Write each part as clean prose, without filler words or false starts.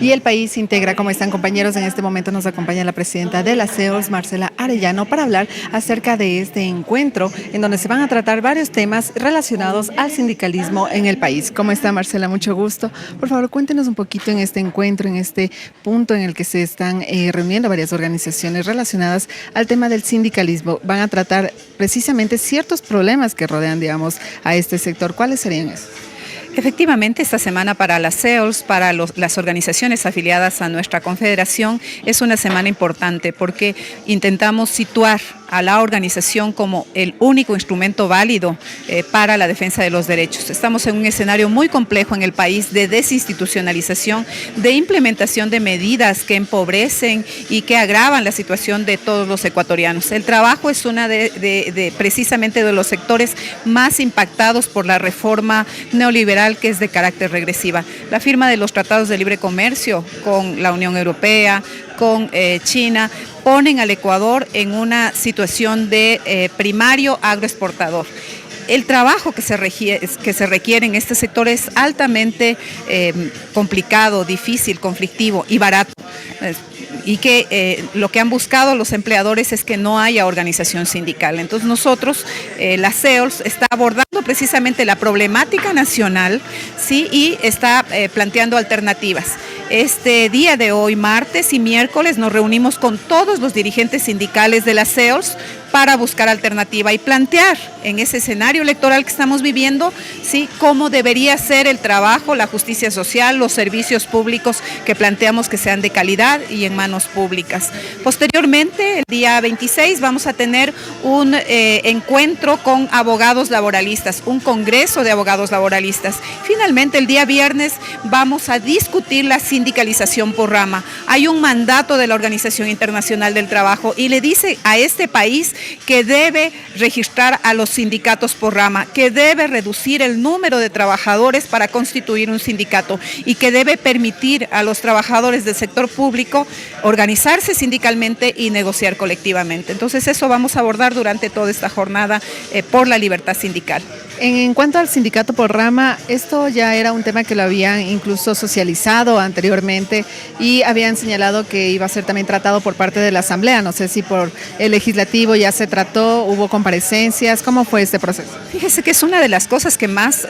y el país integra. ¿Cómo están, compañeros? En este momento nos acompaña la presidenta de la CEOLS, Marcela Arellano, para hablar acerca de este encuentro en donde se van a tratar varios temas relacionados al sindicalismo en el país. ¿Cómo está, Marcela? Mucho gusto. Por favor, cuéntenos un poquito en este encuentro, en este punto en el que se están reuniendo varias organizaciones relacionadas al tema del sindicalismo. Van a tratar precisamente ciertos problemas que rodean, digamos, a este sector. ¿Cuáles serían esos? Efectivamente, esta semana para la CEOLS, para las organizaciones afiliadas a nuestra confederación, es una semana importante porque intentamos situar a la organización como el único instrumento válido para la defensa de los derechos. Estamos en un escenario muy complejo en el país de desinstitucionalización, de implementación de medidas que empobrecen y que agravan la situación de todos los ecuatorianos. El trabajo es una precisamente de los sectores más impactados por la reforma neoliberal, que es de carácter regresiva. La firma de los tratados de libre comercio con la Unión Europea, con China, ponen al Ecuador en una situación de primario agroexportador. El trabajo que se requiere en este sector es altamente complicado, difícil, conflictivo y barato. Y que lo que han buscado los empleadores es que no haya organización sindical. Entonces nosotros, la CEOLS, está abordando precisamente la problemática nacional, ¿sí? Y está planteando alternativas. Este día de hoy, martes y miércoles, nos reunimos con todos los dirigentes sindicales de la CEOLS para buscar alternativa y plantear en ese escenario electoral que estamos viviendo, ¿sí?, cómo debería ser el trabajo, la justicia social, los servicios públicos que planteamos que sean de calidad y en manos públicas. Posteriormente, el día 26, vamos a tener un encuentro con abogados laboralistas, un congreso de abogados laboralistas. Finalmente, el día viernes, vamos a discutir la sindicalización por rama. Hay un mandato de la Organización Internacional del Trabajo y le dice a este país que debe registrar a los sindicatos por rama, que debe reducir el número de trabajadores para constituir un sindicato y que debe permitir a los trabajadores del sector público organizarse sindicalmente y negociar colectivamente. Entonces eso vamos a abordar durante toda esta jornada por la libertad sindical. En cuanto al sindicato por rama, esto ya era un tema que lo habían incluso socializado anteriormente y habían señalado que iba a ser también tratado por parte de la Asamblea. No sé si por el legislativo ya se trató, hubo comparecencias. ¿Cómo fue este proceso? Fíjese que es una de las cosas que más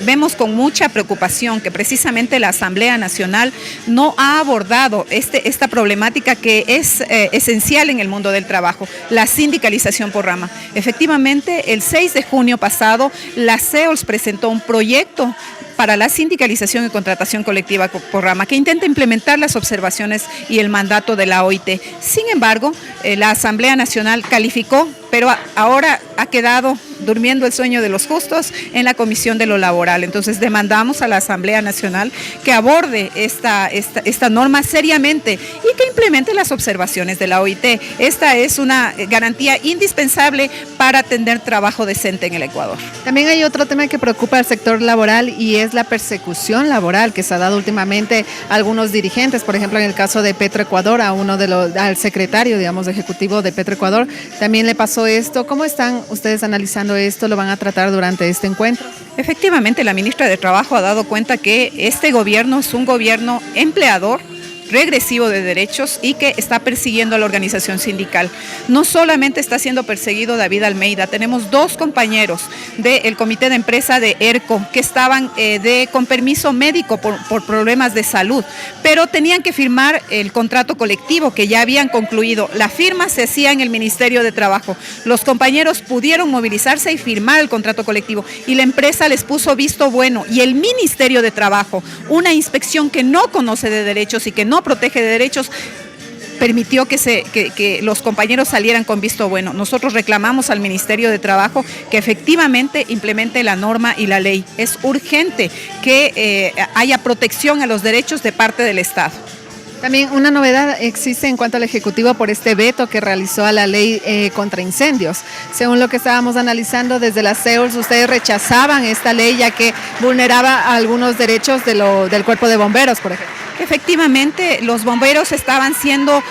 vemos con mucha preocupación, que precisamente la Asamblea Nacional no ha abordado esta problemática que es esencial en el mundo del trabajo, la sindicalización por rama. Efectivamente, el 6 de junio pasado, la CEOLS presentó un proyecto para la sindicalización y contratación colectiva por rama, que intenta implementar las observaciones y el mandato de la OIT. Sin embargo, la Asamblea Nacional calificó, pero ahora ha quedado durmiendo el sueño de los justos en la Comisión de lo Laboral. Entonces demandamos a la Asamblea Nacional que aborde esta norma seriamente y que implemente las observaciones de la OIT. Esta es una garantía indispensable para tener trabajo decente en el Ecuador. También hay otro tema que preocupa al sector laboral y es la persecución laboral que se ha dado últimamente a algunos dirigentes. Por ejemplo, en el caso de Petroecuador, al secretario, digamos, ejecutivo de Petroecuador, también le pasó esto. ¿Cómo están ustedes analizando esto? ¿Lo van a tratar durante este encuentro? Efectivamente, la ministra de Trabajo ha dado cuenta que este gobierno es un gobierno empleador, regresivo de derechos y que está persiguiendo a la organización sindical. No solamente está siendo perseguido David Almeida, tenemos dos compañeros del comité de empresa de ERCO que estaban con permiso médico por problemas de salud, pero tenían que firmar el contrato colectivo que ya habían concluido. La firma se hacía en el Ministerio de Trabajo. Los compañeros pudieron movilizarse y firmar el contrato colectivo y la empresa les puso visto bueno y el Ministerio de Trabajo, una inspección que no conoce de derechos y que no protege de derechos, permitió que los compañeros salieran con visto bueno. Nosotros reclamamos al Ministerio de Trabajo que efectivamente implemente la norma y la ley. Es urgente que haya protección a los derechos de parte del Estado. También una novedad existe en cuanto al Ejecutivo por este veto que realizó a la ley contra incendios. Según lo que estábamos analizando desde la CEOLS, ustedes rechazaban esta ley ya que vulneraba algunos derechos del Cuerpo de Bomberos, por ejemplo. Efectivamente, los bomberos estaban siendo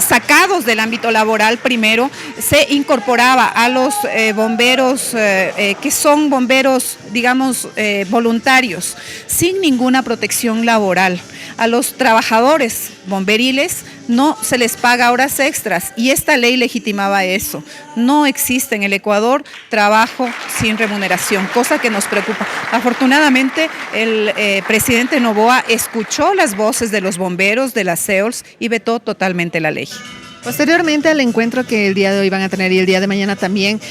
sacados del ámbito laboral primero, se incorporaba a los bomberos que son bomberos, digamos, voluntarios, sin ninguna protección laboral. A los trabajadores bomberiles no se les paga horas extras y esta ley legitimaba eso. No existe en el Ecuador trabajo sin remuneración, cosa que nos preocupa. Afortunadamente, el presidente Noboa escuchó las voces de los bomberos, de las CEOLS y vetó totalmente la ley. Posteriormente al encuentro que el día de hoy van a tener y el día de mañana también,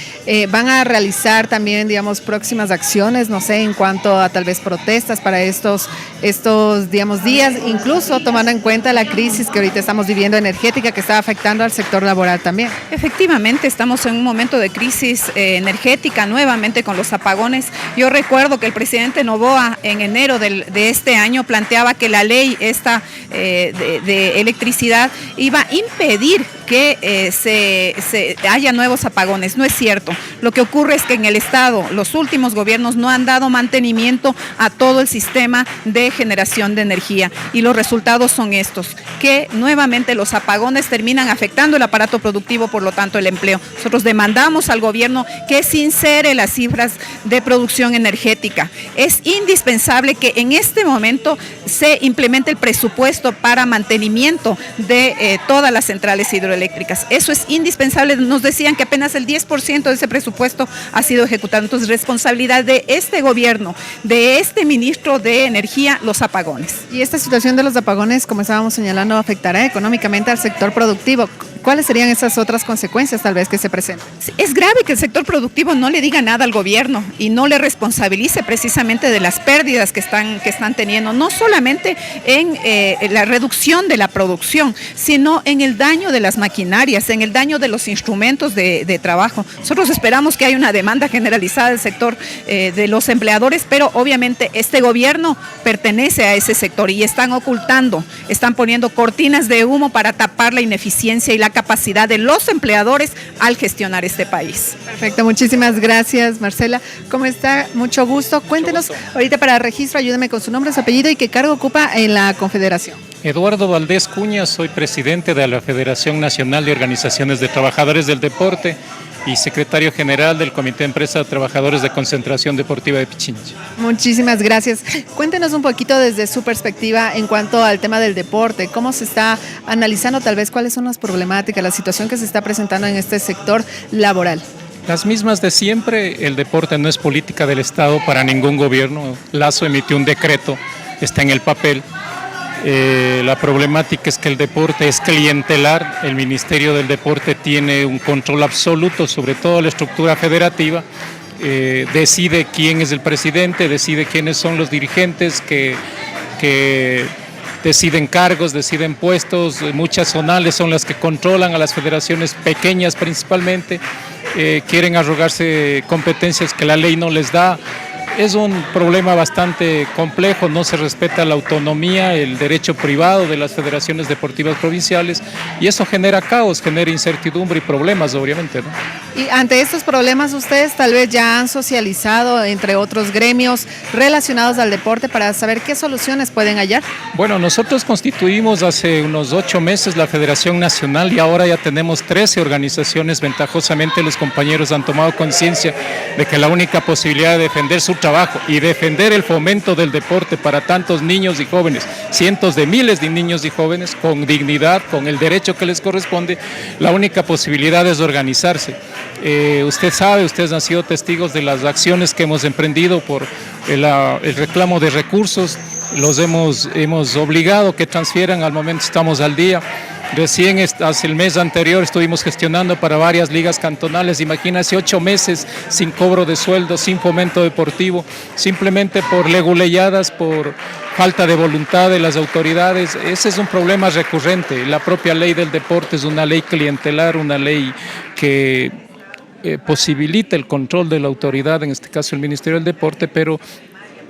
van a realizar también, digamos, próximas acciones, no sé, en cuanto a tal vez protestas para estos digamos, días, incluso tomando en cuenta la crisis que ahorita estamos viviendo energética que está afectando al sector laboral también. Efectivamente, estamos en un momento de crisis energética nuevamente con los apagones. Yo recuerdo que el presidente Noboa en enero de este año planteaba que la ley esta de electricidad iba a impedir que haya nuevos apagones. No es cierto. Lo que ocurre es que en el Estado los últimos gobiernos no han dado mantenimiento a todo el sistema de generación de energía y los resultados son estos, que nuevamente los apagones terminan afectando el aparato productivo, por lo tanto el empleo. Nosotros demandamos al gobierno que sincere las cifras de producción energética. Es indispensable que en este momento se implemente el presupuesto para mantenimiento de todas las centrales hidroeléctricas. Eso es indispensable. Nos decían que apenas el 10% de ese presupuesto ha sido ejecutado. Entonces, responsabilidad de este gobierno, de este ministro de Energía, los apagones. Y esta situación de los apagones, como estábamos señalando, afectará económicamente al sector productivo. ¿Cuáles serían esas otras consecuencias tal vez que se presentan? Es grave que el sector productivo no le diga nada al gobierno y no le responsabilice precisamente de las pérdidas que están teniendo, no solamente en la reducción de la producción, sino en el daño de las maquinarias, en el daño de los instrumentos de trabajo. Nosotros esperamos que haya una demanda generalizada del sector de los empleadores, pero obviamente este gobierno pertenece a ese sector y están ocultando, están poniendo cortinas de humo para tapar la ineficiencia y la capacidad de los empleadores al gestionar este país. Perfecto, muchísimas gracias, Marcela. ¿Cómo está? Mucho gusto. Cuéntenos, ahorita para registro, ayúdeme con su nombre, su apellido y qué cargo ocupa en la Confederación. Eduardo Valdés Cuña, soy presidente de la Federación Nacional de Organizaciones de Trabajadores del Deporte y secretario general del Comité de Empresa de Trabajadores de Concentración Deportiva de Pichincha. Muchísimas gracias. Cuéntenos un poquito desde su perspectiva en cuanto al tema del deporte, cómo se está analizando tal vez cuáles son las problemáticas, la situación que se está presentando en este sector laboral. Las mismas de siempre, el deporte no es política del Estado para ningún gobierno. Lazo emitió un decreto, está en el papel. La problemática es que el deporte es clientelar, el Ministerio del Deporte tiene un control absoluto sobre toda la estructura federativa, decide quién es el presidente, decide quiénes son los dirigentes que deciden cargos, deciden puestos, muchas zonales son las que controlan a las federaciones pequeñas principalmente, quieren arrogarse competencias que la ley no les da. Es un problema bastante complejo, no se respeta la autonomía, el derecho privado de las federaciones deportivas provinciales y eso genera caos, genera incertidumbre y problemas, obviamente, ¿no? Y ante estos problemas, ustedes tal vez ya han socializado entre otros gremios relacionados al deporte para saber qué soluciones pueden hallar. Bueno, nosotros constituimos hace unos 8 meses la Federación Nacional y ahora ya tenemos 13 organizaciones. Ventajosamente los compañeros han tomado conciencia de que la única posibilidad de defender su trabajo y defender el fomento del deporte para tantos niños y jóvenes, cientos de miles de niños y jóvenes con dignidad, con el derecho que les corresponde, la única posibilidad es organizarse. Usted sabe, ustedes han sido testigos de las acciones que hemos emprendido por el reclamo de recursos, los hemos obligado que transfieran, al momento estamos al día. Recién hace el mes anterior estuvimos gestionando para varias ligas cantonales, imagínense 8 meses sin cobro de sueldo, sin fomento deportivo, simplemente por leguleyadas, por falta de voluntad de las autoridades. Ese es un problema recurrente. La propia ley del deporte es una ley clientelar, una ley que posibilita el control de la autoridad, en este caso el Ministerio del Deporte, pero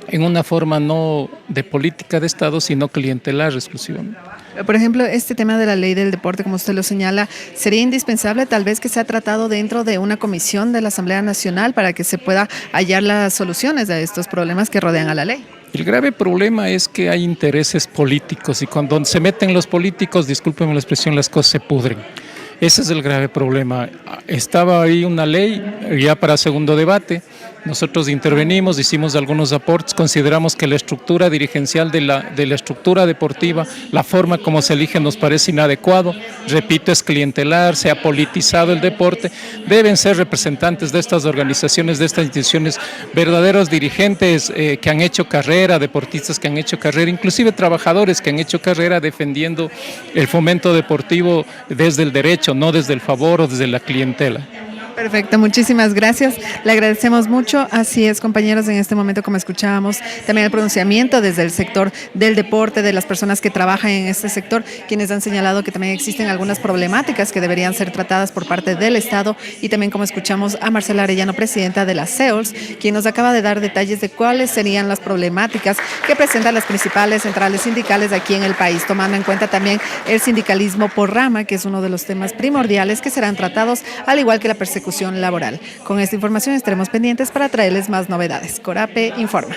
en una forma no de política de Estado, sino clientelar exclusivamente. Por ejemplo, este tema de la ley del deporte, como usted lo señala, ¿sería indispensable tal vez que sea tratado dentro de una comisión de la Asamblea Nacional para que se pueda hallar las soluciones a estos problemas que rodean a la ley? El grave problema es que hay intereses políticos y cuando se meten los políticos, discúlpenme la expresión, las cosas se pudren. Ese es el grave problema. Estaba ahí una ley ya para segundo debate. Nosotros intervenimos, hicimos algunos aportes, consideramos que la estructura dirigencial de la estructura deportiva, la forma como se elige nos parece inadecuado, repito, es clientelar, se ha politizado el deporte, deben ser representantes de estas organizaciones, de estas instituciones, verdaderos dirigentes que han hecho carrera, deportistas que han hecho carrera, inclusive trabajadores que han hecho carrera defendiendo el fomento deportivo desde el derecho, no desde el favor o desde la clientela. Perfecto, muchísimas gracias. Le agradecemos mucho. Así es, compañeros, en este momento, como escuchábamos, también el pronunciamiento desde el sector del deporte, de las personas que trabajan en este sector, quienes han señalado que también existen algunas problemáticas que deberían ser tratadas por parte del Estado, y también como escuchamos a Marcela Arellano, presidenta de la CEOLS, quien nos acaba de dar detalles de cuáles serían las problemáticas que presentan las principales centrales sindicales aquí en el país, tomando en cuenta también el sindicalismo por rama, que es uno de los temas primordiales que serán tratados, al igual que la persecución laboral. Con esta información estaremos pendientes para traerles más novedades. Corape informa.